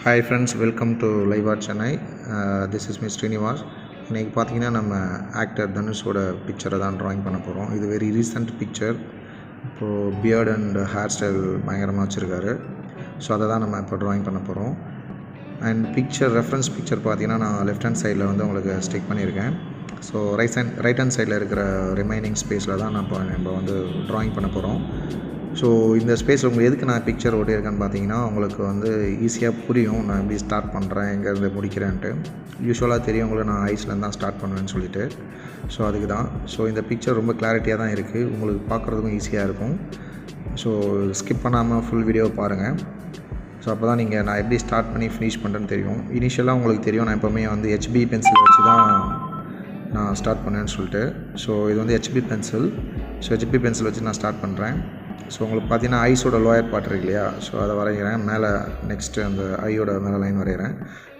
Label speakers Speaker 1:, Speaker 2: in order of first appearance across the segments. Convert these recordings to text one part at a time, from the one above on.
Speaker 1: Hi friends, welcome to Live Art Chennai. This is Mr. Srinivas. இன்றைக்கி பார்த்தீங்கன்னா நம்ம actor தனுஷோட பிக்சரை தான் ட்ராயிங் பண்ண போகிறோம். இது வெரி ரீசெண்ட் பிக்சர். இப்போது பியர்ட் அண்ட் ஹேர் ஸ்டைல் பயங்கரமாக வச்சுருக்காரு. ஸோ அதை தான் நம்ம இப்போ ட்ராயிங் பண்ண போகிறோம். அண்ட் ரெஃபரன்ஸ் பிக்சர் பார்த்தீங்கன்னா நான் லெஃப்ட் ஹேண்ட் சைடில் வந்து உங்களுக்கு ஸ்டிக் பண்ணியிருக்கேன். ஸோ ரைட் ஹேண்ட் சைடில் இருக்கிற ரிமைனிங் ஸ்பேஸில் தான் நம்ம வந்து ட்ராயிங் பண்ண போகிறோம். ஸோ இந்த ஸ்பேஸ் உங்களுக்கு எதுக்கு நான் பிக்சர் ஓட்டியிருக்கேன்னு பார்த்தீங்கன்னா உங்களுக்கு வந்து ஈஸியாக புரியும் நான் எப்படி ஸ்டார்ட் பண்ணுறேன், எங்கேருந்து முடிக்கிறேன்ட்டு. யூஸ்வலாக தெரியும் உங்களுக்கு நான் ஐஸ்லேருந்து தான் ஸ்டார்ட் பண்ணுவேன்னு சொல்லிட்டு. ஸோ அதுக்கு தான். ஸோ இந்த பிக்சர் ரொம்ப கிளாரிட்டியாக தான் இருக்குது, உங்களுக்கு பார்க்குறதுக்கும் ஈஸியாக இருக்கும். ஸோ ஸ்கிப் பண்ணாமல் ஃபுல் வீடியோ பாருங்கள். ஸோ அப்போ தான் நீங்கள் நான் எப்படி ஸ்டார்ட் பண்ணி ஃபினிஷ் பண்ணுறேன்னு தெரியும். இனிஷியலாக உங்களுக்கு தெரியும் நான் எப்போவுமே வந்து ஹெச்பி பென்சில் வச்சு தான் நான் ஸ்டார்ட் பண்ணேன்னு சொல்லிட்டு. ஸோ இது வந்து HP pencil. So HP pencil வச்சு நான் ஸ்டார்ட் பண்ணுறேன். ஸோ உங்களுக்கு பார்த்தீங்கன்னா ஐஸோட லோயர் பார்ட் இருக்கு இல்லையா, ஸோ அதை வரைகிறேன். மேலே நெக்ஸ்ட்டு அந்த ஐயோட மேலே லைன் வரைகிறேன்.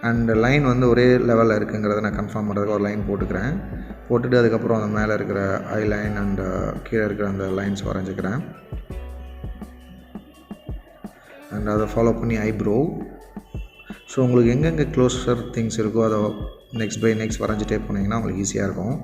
Speaker 1: அண்ட் லைன் வந்து ஒரே லெவலில் இருக்குங்கிறத நான் கன்ஃபார்ம் பண்ணுறதுக்கு ஒரு லைன் போட்டுட்டு அதுக்கப்புறம் அந்த மேலே இருக்கிற ஐ லைன் அண்ட் கீழே இருக்கிற அந்த லைன்ஸ் வரைஞ்சிக்கிறேன். அண்ட் அதை ஃபாலோ பண்ணி ஐப்ரோ. ஸோ உங்களுக்கு எங்கெங்கே க்ளோஸர் திங்ஸ் இருக்கோ அதை நெக்ஸ்ட் பை நெக்ஸ்ட் வரைஞ்சிட்டே போனீங்கன்னா உங்களுக்கு ஈஸியாக இருக்கும்.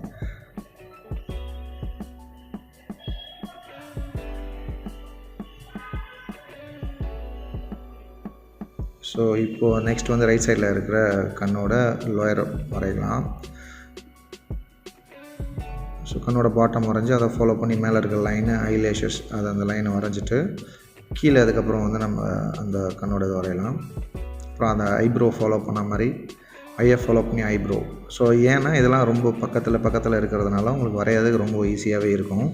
Speaker 1: ஸோ இப்போது நெக்ஸ்ட் வந்து ரைட் சைடில் இருக்கிற கண்ணோட லோயர் வரையலாம். ஸோ கண்ணோட பாட்டம் வரைஞ்சி அதை ஃபாலோ பண்ணி மேலே இருக்கிற லைனு ஐலேஷஸ் அதை அந்த லைனை வரைஞ்சிட்டு கீழே அதுக்கப்புறம் வந்து நம்ம அந்த கண்ணோட இது வரையலாம். அப்புறம் அந்த ஐப்ரோ ஃபாலோ பண்ண மாதிரி ஐயை ஃபாலோ பண்ணி ஐப்ரோ. ஸோ ஏன்னா இதெல்லாம் ரொம்ப பக்கத்தில் இருக்கிறதுனால உங்களுக்கு வரைகிறதுக்கு ரொம்ப ஈஸியாகவே இருக்கும்.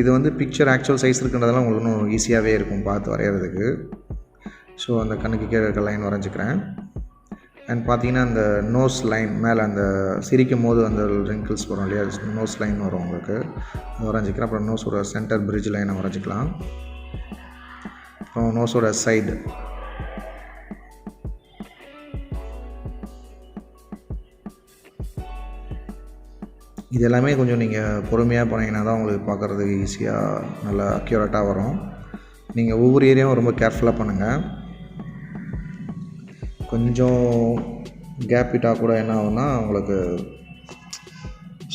Speaker 1: இது வந்து பிக்சர் ஆக்சுவல் சைஸ் இருக்குன்றதெல்லாம் உங்களுக்கு இன்னும் ஈஸியாகவே இருக்கும் பார்த்து வரைகிறதுக்கு. ஸோ அந்த கண்ணுக்கு கீழே இருக்க லைன் வரைஞ்சிக்கிறேன். அண்ட் பார்த்தீங்கன்னா அந்த நோஸ் லைன் மேலே அந்த சிரிக்கும் போது அந்த ரிங்கிள்ஸ் வரும் இல்லையா, நோஸ் லைன் வரும் உங்களுக்கு, அது வரைஞ்சிக்கிறேன். அப்புறம் நோஸோட சென்டர் பிரிட்ஜ் லைனை வரைஞ்சிக்கலாம். அப்புறம் நோஸோட சைடு, இது எல்லாமே கொஞ்சம் நீங்கள் பொறுமையாக போனீங்கன்னா தான் உங்களுக்கு பார்க்குறதுக்கு ஈஸியாக நல்லா அக்யூரேட்டாக வரும். நீங்கள் ஒவ்வொரு ஏரியாவும் ரொம்ப கேர்ஃபுல்லாக பண்ணுங்கள். கொஞ்சம் கேப் விட்டால் கூட என்ன ஆகும்னா உங்களுக்கு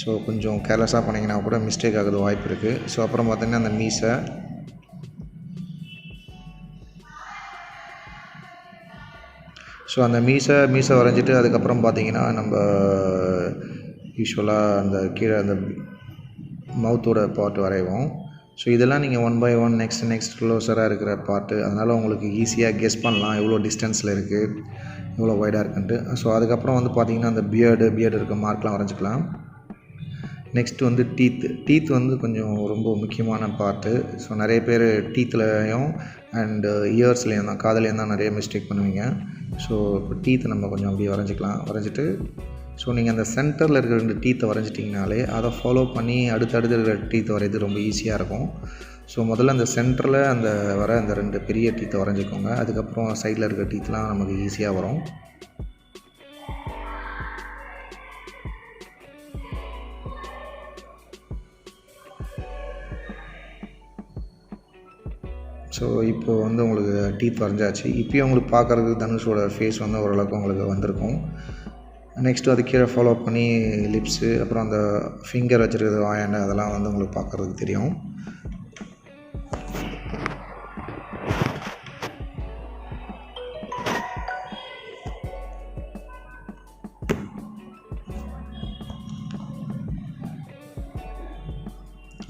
Speaker 1: ஸோ கொஞ்சம் கேர்லெஸ்ஸாக பண்ணிங்கன்னா கூட மிஸ்டேக் ஆகுது வாய்ப்பு இருக்குது. ஸோ அப்புறம் பார்த்திங்கன்னா அந்த மீசை, ஸோ அந்த மீசை வரைஞ்சிட்டு அதுக்கப்புறம் பார்த்திங்கன்னா நம்ம யூஸ்வலாக அந்த கீழே அந்த மவுத்தோட பார்ட் வரைவோம். ஸோ இதெல்லாம் நீங்கள் ஒன் பை ஒன் நெக்ஸ்ட் க்ளோஸராக இருக்கிற பார்ட்டு, அதனால் உங்களுக்கு ஈஸியாக கெஸ் பண்ணலாம் எவ்வளோ டிஸ்டன்ஸில் இருக்குது, எவ்வளோ வைடாக இருக்குன்ட்டு. ஸோ அதுக்கப்புறம் வந்து பார்த்திங்கன்னா அந்த பியர்டு இருக்க மார்க்லாம் வரைஞ்சிக்கலாம். நெக்ஸ்ட்டு வந்து டீத் வந்து கொஞ்சம் ரொம்ப முக்கியமான பார்ட்டு. ஸோ நிறைய பேர் டீத்லேயும் அண்டு இயர்ஸ்லேயும் தான், காதுலேயும் தான் நிறைய மிஸ்டேக் பண்ணுவீங்க. ஸோ இப்போ டீத் நம்ம கொஞ்சம் அப்படியே வரைஞ்சிட்டு ஸோ நீங்கள் அந்த சென்டரில் இருக்கிற 2 டீத்தை வரைஞ்சிட்டிங்கனாலே அதை ஃபாலோ பண்ணி அடுத்தடுத்து இருக்கிற டீத்தை வரைகிறது ரொம்ப ஈஸியாக இருக்கும். ஸோ முதல்ல அந்த சென்டரில் அந்த 2 பெரிய டீத்தை வரைஞ்சிக்கோங்க. அதுக்கப்புறம் சைடில் இருக்கிற டீத்லாம் நமக்கு ஈஸியாக வரும். ஸோ இப்போது வந்து உங்களுக்கு டீத் வரைஞ்சாச்சு. இப்போயும் உங்களுக்கு பார்க்குறதுக்கு தனுஷோட ஃபேஸ் வந்து ஓரளவுக்கு உங்களுக்கு வந்திருக்கும். நெக்ஸ்ட்டு அது கீழே ஃபாலோ பண்ணி லிப்ஸு, அப்புறம் அந்த ஃபிங்கர் வச்சுருக்கிறது வாயாண்டு, அதெல்லாம் வந்து உங்களுக்கு பார்க்குறதுக்கு தெரியும்.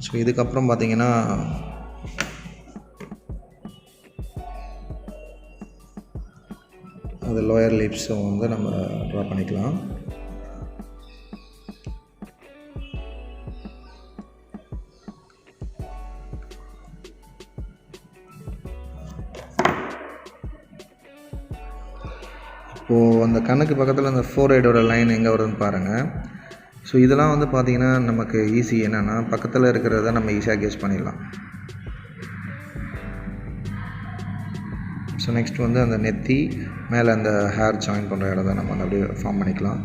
Speaker 1: ஸோ இதுக்கப்புறம் பார்த்திங்கன்னா அது லோயர் லிப்ஸும் வந்து நம்ம ட்ரா பண்ணிக்கலாம். இப்போது அந்த கண்ணுக்கு பக்கத்தில் அந்த ஃபோர்ஹெடோட லைன் எங்கே வருதுன்னு பாருங்கள். ஸோ இதெல்லாம் வந்து பார்த்திங்கன்னா நமக்கு ஈஸி. என்னென்னா பக்கத்தில் இருக்கிறத நம்ம ஈஸியாக கெஸ் பண்ணிடலாம். ஸோ நெக்ஸ்ட் வந்து அந்த நெத்தி மேலே அந்த ஹேர் ஜாயின் பண்ணுற இடம் தான் நம்ம அப்படியே ஃபார்ம் பண்ணிக்கலாம்.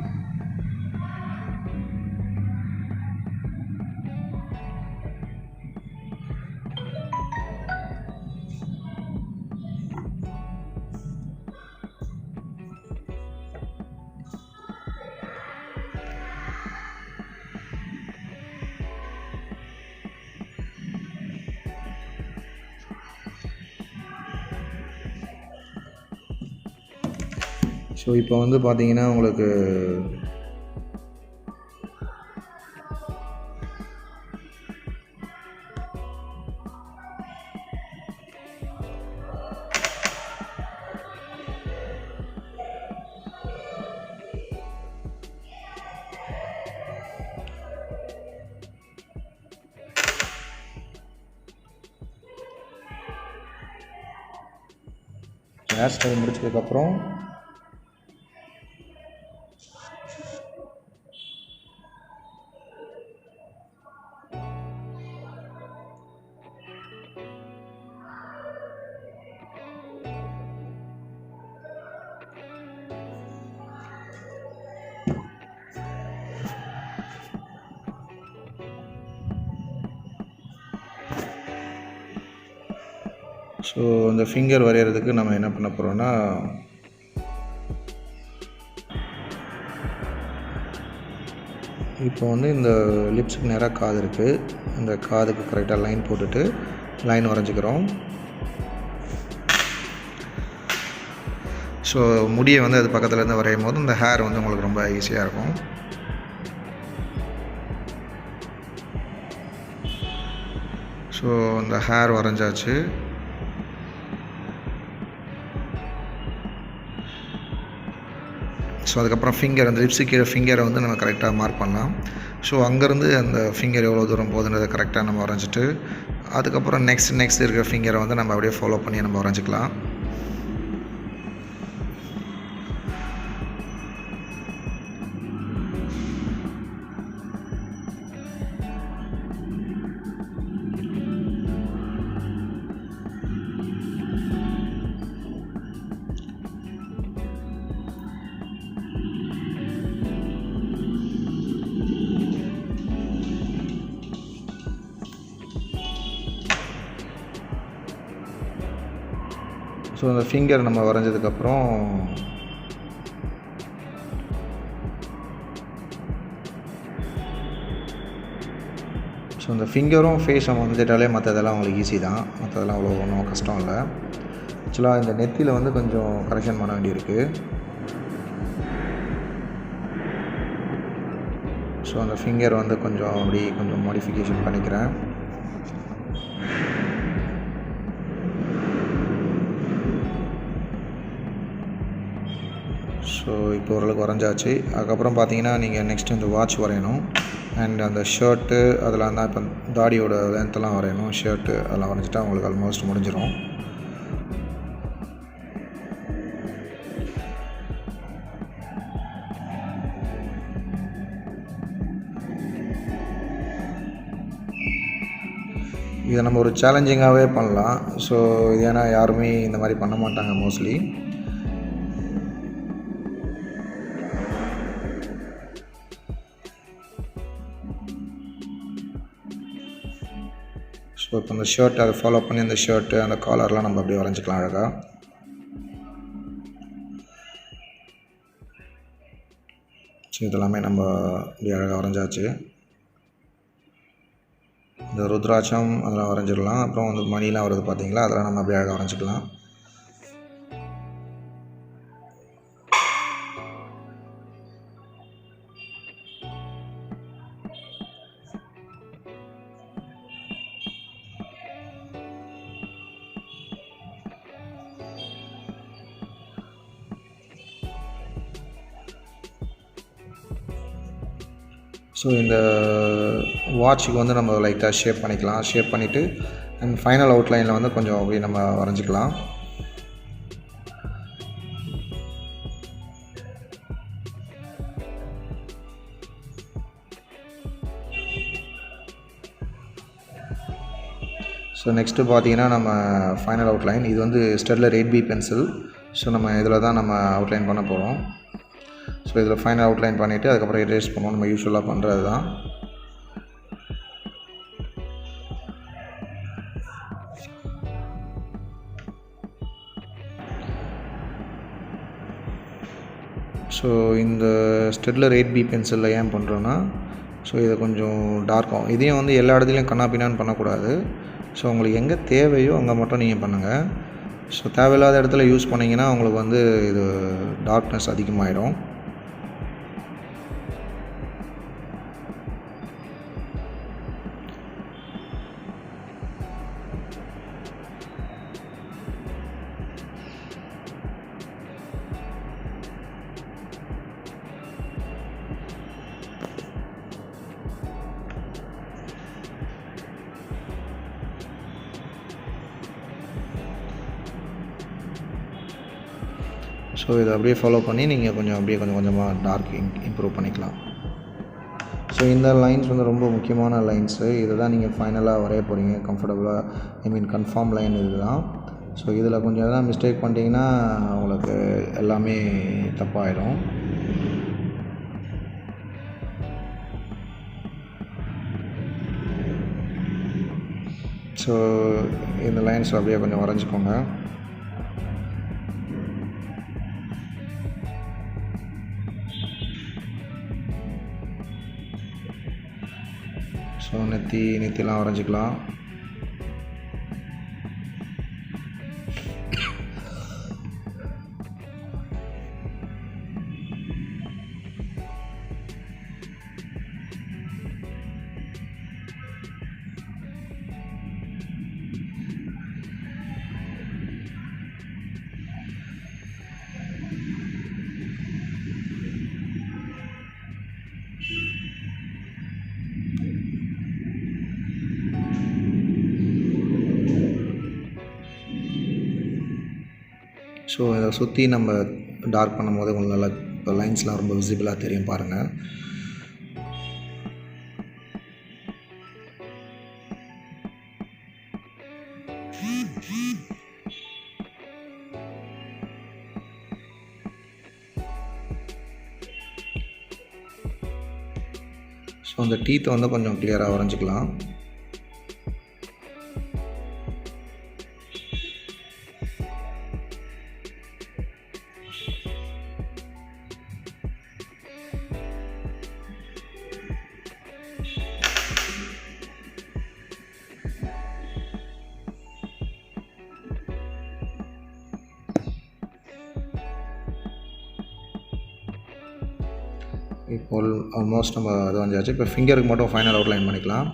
Speaker 1: ஸோ இப்போ வந்து பார்த்தீங்கன்னா உங்களுக்கு ஹேர் ஸ்டைல் முடிச்சதுக்கப்புறம் ஸோ இந்த ஃபிங்கர் வரைகிறதுக்கு நம்ம என்ன பண்ண போகிறோம்னா இப்போ வந்து இந்த லிப்ஸுக்கு நேராக காது இருக்குது, இந்த காதுக்கு கரெக்டாக லைன் போட்டுட்டு லைன் வரைஞ்சிக்கிறோம். ஸோ முடியை வந்து அது பக்கத்துலேருந்து வரையும் போது இந்த ஹேர் வந்து உங்களுக்கு ரொம்ப ஈஸியாக இருக்கும். ஸோ இந்த ஹேர் வரைஞ்சாச்சு. ஸோ அதுக்கப்புறம் ஃபிங்கர், அந்த லிப்ஸுக்கு கீழே ஃபிங்கரை வந்து நம்ம கரெக்டாக மார்க் பண்ணலாம். ஸோ அங்கேருந்து அந்த ஃபிங்கர் எவ்வளோ தூரம் போகுதுன்றதை கரெக்டாக நம்ம வரைஞ்சிட்டு அதுக்கப்புறம் நெக்ஸ்ட் இருக்கிற ஃபிங்கரை வந்து நம்ம அப்படியே ஃபாலோ பண்ணி நம்ம வரைஞ்சிக்கலாம். ஸோ அந்த ஃபிங்கர் நம்ம வரைஞ்சதுக்கப்புறம் ஸோ அந்த ஃபிங்கரும் ஃபேஸ் நம்ம வந்துட்டாலே மற்றதெல்லாம் உங்களுக்கு ஈஸி தான், மற்றதெல்லாம் அவ்வளோ ஒன்றும் கஷ்டம் இல்லை. ஆக்சுவலாக இந்த நெத்தியில் வந்து கொஞ்சம் கரெக்ஷன் பண்ண வேண்டியிருக்கு. ஸோ அந்த ஃபிங்கர் வந்து கொஞ்சம் அப்படி கொஞ்சம் மாடிஃபிகேஷன் பண்ணிக்கிறேன். ஸோ இப்போ ஓரளவுக்கு வரைஞ்சாச்சு. அதுக்கப்புறம் பார்த்தீங்கன்னா நீங்கள் நெக்ஸ்ட்டு இந்த வாட்ச் வரையணும். அண்ட் அந்த ஷர்ட்டு அதெல்லாம் தான் இப்போ தாடியோட லென்த்தெல்லாம் வரையணும். ஷர்ட்டு அதெல்லாம் வரைஞ்சிட்டா உங்களுக்கு ஆல்மோஸ்ட் முடிஞ்சிடும். இதை நம்ம ஒரு சேலஞ்சிங்காகவே பண்ணலாம். ஸோ இது ஏன்னா யாருமே இந்த மாதிரி பண்ண மாட்டாங்க மோஸ்ட்லி. ஸோ இப்போ அந்த ஷர்ட் அதை ஃபாலோ பண்ணி அந்த ஷர்ட்டு அந்த காலர்லாம் நம்ம அப்படியே வரைஞ்சிக்கலாம் அழகாக. ஸோ இதெல்லாமே நம்ம அப்படியே அழகாக வரைஞ்சாச்சு. இந்த ருத்ராட்சம் அதெல்லாம் வரைஞ்சிடலாம். அப்புறம் வந்து மணிலாம் வருது பார்த்தீங்களா, அதெல்லாம் நம்ம அப்படியே அழகாக வரைஞ்சிக்கலாம். ஸோ இந்த வாட்சுக்கு வந்து நம்ம லைட்டாக ஷேப் பண்ணிக்கலாம். ஷேப் பண்ணிவிட்டு அண்ட் ஃபைனல் அவுட்லைனில் வந்து கொஞ்சம் அப்படியே நம்ம வரைஞ்சிக்கலாம். ஸோ நெக்ஸ்ட்டு பார்த்தீங்கன்னா நம்ம ஃபைனல் அவுட்லைன் இது வந்து ஸ்டெட்லர் 8B பென்சில். ஸோ நம்ம இதில் தான் நம்ம அவுட்லைன் பண்ண போகிறோம். ஸோ இதில் ஃபைனல் அவுட்லைன் பண்ணிவிட்டு அதுக்கப்புறம் எரேஸ் பண்ணுவோம். நம்ம யூஸ்வலாக பண்ணுறது தான். ஸோ இந்த ஸ்டெட்லர் 8B பென்சிலில் ஏன் பண்ணுறோன்னா, ஸோ இதை கொஞ்சம் டார்க்காகும். இதையும் வந்து எல்லா இடத்துலையும் கண்ணா பின்னான்னு பண்ணக்கூடாது. ஸோ உங்களுக்கு எங்கே தேவையோ அங்கே மட்டும் நீங்கள் பண்ணுங்கள். ஸோ தேவையில்லாத இடத்துல யூஸ் பண்ணிங்கன்னா உங்களுக்கு வந்து இது டார்க்னஸ் அதிகமாகிடும். ஸோ இதை அப்படியே ஃபாலோ பண்ணி நீங்கள் கொஞ்சம் கொஞ்சமாக டார்க் இம்ப்ரூவ் பண்ணிக்கலாம். ஸோ இந்த லைன்ஸ் வந்து ரொம்ப முக்கியமான லைன்ஸு. இதை தான் நீங்கள் ஃபைனலாக வரைய போகிறீங்க கம்ஃபர்டபுளாக, கன்ஃபார்ம் லைன் இது தான். ஸோ இதில் கொஞ்சம் எதாவது மிஸ்டேக் பண்ணிட்டீங்கன்னா உங்களுக்கு எல்லாமே தப்பாயிடும். ஸோ இந்த லைன்ஸ் அப்படியே கொஞ்சம் வரைஞ்சிக்கோங்க. ஸோ நெத்திலாம் வரைஞ்சிக்கலாம். ஸோ இதை சுற்றி நம்ம டார்க் பண்ணும்போது உங்களுக்கு நல்லா இப்போ லைன்ஸ்லாம் ரொம்ப விசிபிளாக தெரியும் பாருங்கள். ஸோ அந்த டீத்தை வந்து கொஞ்சம் கிளியராக வரைஞ்சிக்கலாம். இப்போ ஆல்மோஸ்ட் நம்ம அது வந்தாச்சு. இப்போ ஃபிங்கருக்கு மட்டும் ஃபைனல் அவுட்லைன் பண்ணிக்கலாம்.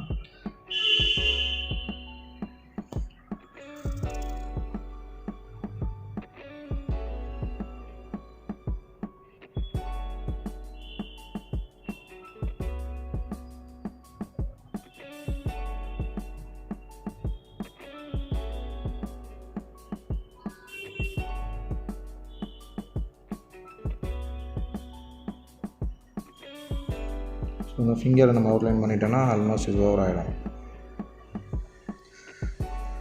Speaker 1: ஸோ இந்த ஃபிங்கரை நம்ம அவுட்லைன் பண்ணிட்டோன்னா ஆல்மோஸ்ட் இது ஓவர் ஆகிடும்.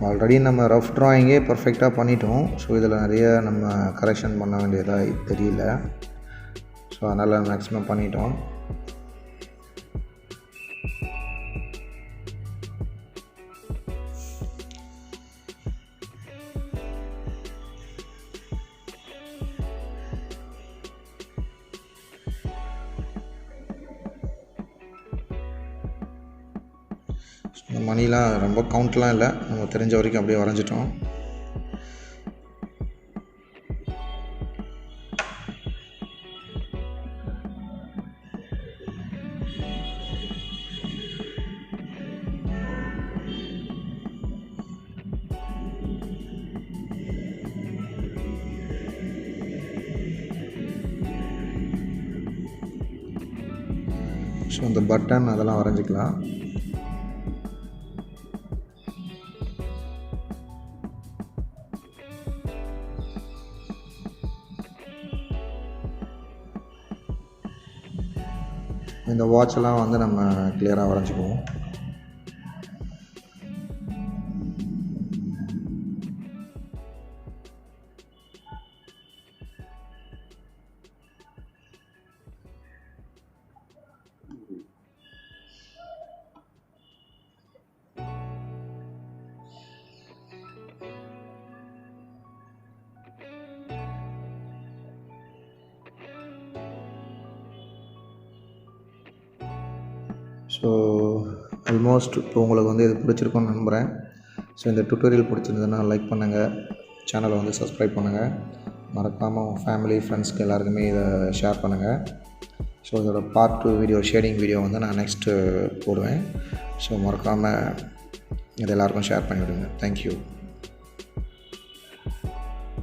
Speaker 1: ஆல்ரெடி நம்ம ரஃப் ட்ராயிங்கே பர்ஃபெக்டாக பண்ணிட்டோம். ஸோ இதில் நிறைய நம்ம கரெக்ஷன் பண்ண வேண்டியதாக தெரியல. ஸோ அதனால் மேக்ஸிமம் பண்ணிட்டோம். மணிலாம் ரொம்ப கவுண்ட்லாம் இல்லை, நம்ம தெரிஞ்ச வரைக்கும் அப்படியே வரைஞ்சிட்டோம். ஸோ இந்த பட்டன் அதெல்லாம் வரைஞ்சிக்கலாம். இந்த வாட்செல்லாம் வந்து நம்ம கிளியராக வரைஞ்சிக்குவோம். ஸோ ஆல்மோஸ்ட் இப்போ உங்களுக்கு வந்து இது பிடிச்சிருக்குன்னு நம்புகிறேன். ஸோ இந்த டுட்டோரியல் பிடிச்சிருந்ததுன்னா லைக் பண்ணுங்கள், சேனலை வந்து சப்ஸ்கிரைப் பண்ணுங்கள். மறக்காமல் உங்கள் ஃபேமிலி ஃப்ரெண்ட்ஸ்க்கு எல்லாருக்குமே இதை ஷேர் பண்ணுங்கள். ஸோ இதோட பார்ட் 2 வீடியோ ஷேடிங் வீடியோ வந்து நான் நெக்ஸ்ட்டு போடுவேன். ஸோ மறக்காமல் இது எல்லாருக்கும் ஷேர் பண்ணிவிடுங்க. தேங்க்யூ.